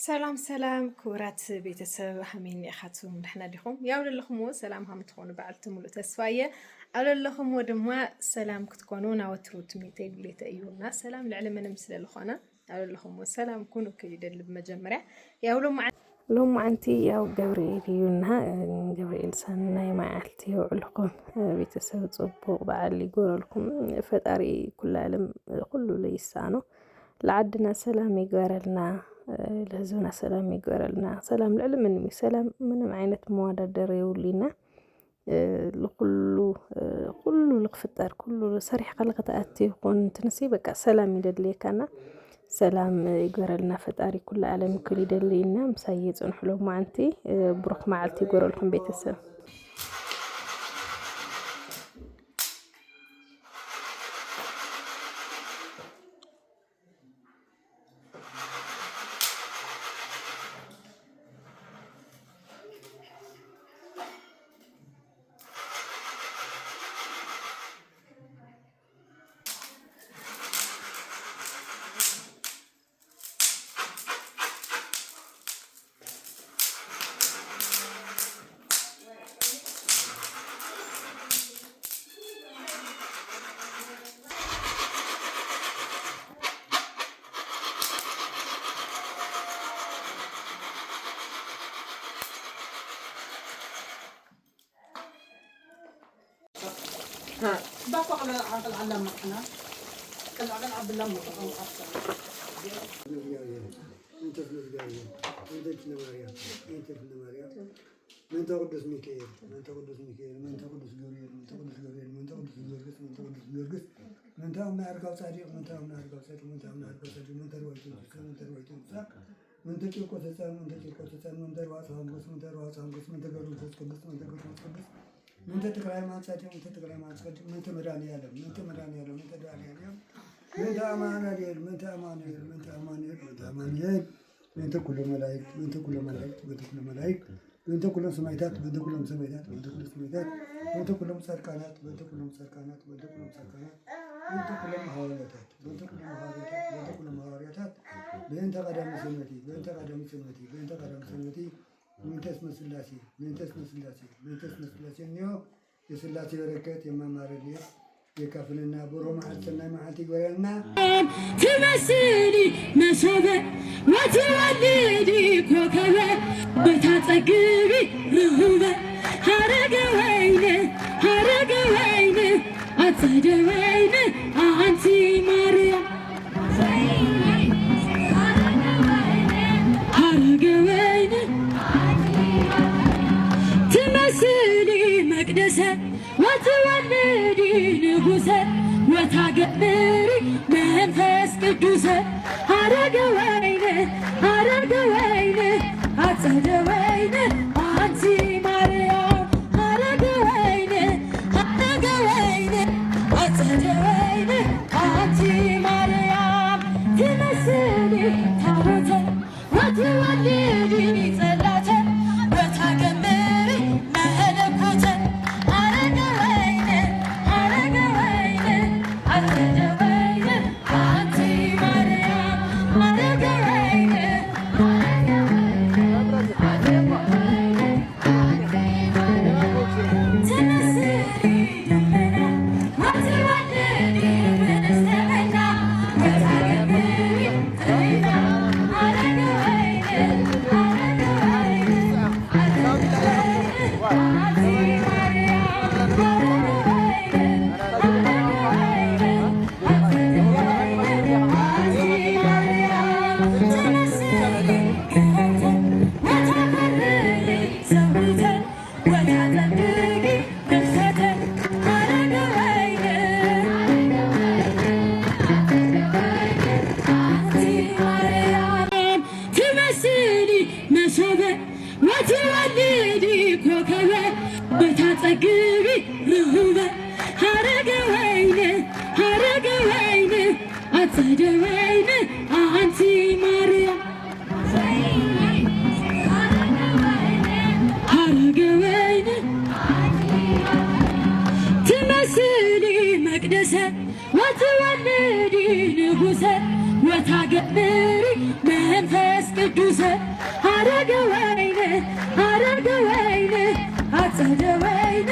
سلام سلام كورات بيتسب همين أخاتهم نحنا ديكم يا ولا لخمو سلام هم تكونوا بعلتم ولا تسفاية على لخم ودموا سلام كتكونونا وتروت ميتي بليت أيونا سلام العلم أنا مثل الخانة على لخم وسلام كونوا كيد اللي بمجمرة يا ولا مع لهم عنتي يا جبريل يونها جبريل سنة ما عالتي وعلكم بيتسب صبوا بعلي يقول لكم فتاري كل علم كله ليسانه لعدنا سلام يقارلنا لهزونا سلام يقارلنا سلام العلم من سلام من عينة مواد دريولينا كله لقفتار كله صريح قلقة أتي كنت نسيبك سلام يدلي كنا سلام يقارلنا فتاري كل عالم كل يدلينا مسيد ونحلو معنتي بروح معلتي يقول لكم بيت السلام باقوا على العلم احنا على عبد الله مطعم احسن انت في الجايه انت في النماريا انت في النماريا من تقدس ميكائيل من تقدس ميكائيل من تقدس جوريل من تقدس جوريل من تقدس جورجس من تقدس جورجس من تامنا ارقى صادق من تامنا ارقى صادق من تامنا ارقى صادق من ترويتون من ترويتون من تجيكو تسال من تجيكو تسال من درواس هانغس من درواس هانغس من تقدس قدس من تقدس قدس من تقرأ ما تساتي من تقرأ ما تساتي من تمراني على من تمراني على من تدعي على من تأمانة دير من تأمانة دير من تأمانة دير من تأمانة دير من تكل ملاك من تكل ملاك من تكل ملاك من تكل سميتات من تكل سميتات من تكل سميتات من تكل مسركانات من تكل مسركانات من تكل مسركانات من تكل مهاريات من تكل مهاريات من تكل مهاريات بين تقدم سمتي بين تقدم سمتي بين تقدم سمتي من تسمى سلاسي من تسمى سلاسي من تسمى سلاسي نيو يسلاسي بركات يما ماردير يكفلنا برو معلتنا معلتي قولنا تمسيني مسوبة وتولدي كوكبة بتعتقبي رهوبة حرق وينه أتصد وينه أنتي مريم حرق وينه تمسيني مقدسة وتولدي نبوسة وتقبري منفس قدوسة حرق وينه أتصد وينه أنتي مريم حرق وينه أتصد وينه أنتي مريم تمسيني تابوتة وتولدي صلاة وتقبري ملكوتة حرق وينه أتصد وينه أنتي مريم حرق وينه تمسيني دمنا وتولدي من السمنا وتقبري زينا حرق وينه أنتي تمسيني مسوبة وتولدي كوكبة بتعتقبي رهوبة حرق وينه أتصد وينه أنتي مريم حرق وينه تمسيني مقدسة وتولدي نبوسة وتقبري منفس قدوسة አረገ ወይን አጸደ ወይን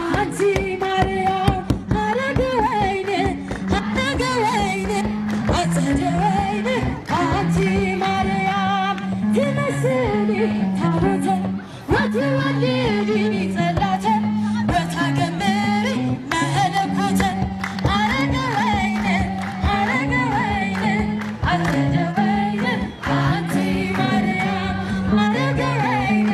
አንቲ ማርያም አረገ ወይን አጸደ ወይን አንቲ ማርያም ትመስሊ ታቦተ ወትወልዲ ጸላተ ወታገምሪ መለኮተ አረገ ወይን አጸደ ወይን አንቲ ማርያም አረገ ወይን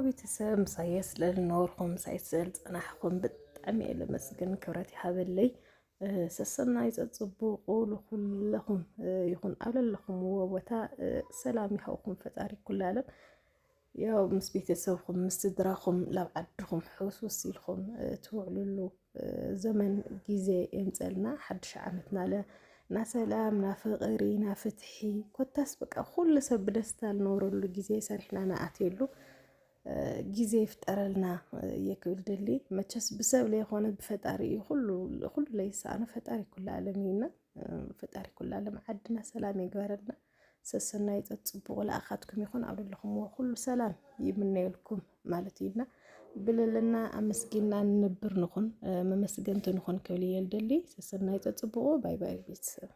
ቤተሰብ ምሳየ ስለልነበርኩም ምሳይ ስለልፀናሕኩም ብጣዕሚ እየ ለመስግን ክብረት ይሃበለይ ሰሰናይ ፀፅቡቁ ኩለኹም ይኹን ኣብ ለለኹምዎ ቦታ ሰላም ይሃብኩም ፈጣሪ ኩሉ ዓለም ያው ምስ ቤተሰብኩም ምስ ስድራኩም ናብ ዓድኩም ሕውስውስ ኢልኩም ትውዕልሉ ዘመን ግዜ የምፀልና ሓድሽ ዓመት ናለ ና ሰላም ና ፍቕሪ ና ፍትሒ ኮታስ በቃ ኩሉ ሰብ ብደስታ ልነብረሉ ግዜ ሰሪሕና ንኣትየሉ ጊዜ ይፍጠረልና የክብል ደሊ መቸስ ብሰብ ለይኮነ ብፈጣሪ ኩሉ ለይሳነ ፈጣሪ ኩሉ ዓለም ይና ፈጣሪ ኩሉ ዓለም ዓድና ሰላም ይግበረልና ሰሰናይ ፀፅቡቁ ለኣኻትኩም ይኹን ኣብ ለለኹም ኩሉ ሰላም ይምነየልኩም ማለት ይና ብለለና ኣመስጊና ንነብር ንኹን መመስገንቲ ንኹን ክብል እየ ልደሊ ሰሰናይ ፀፅቡቁ ባይ ባይ ቤተሰብ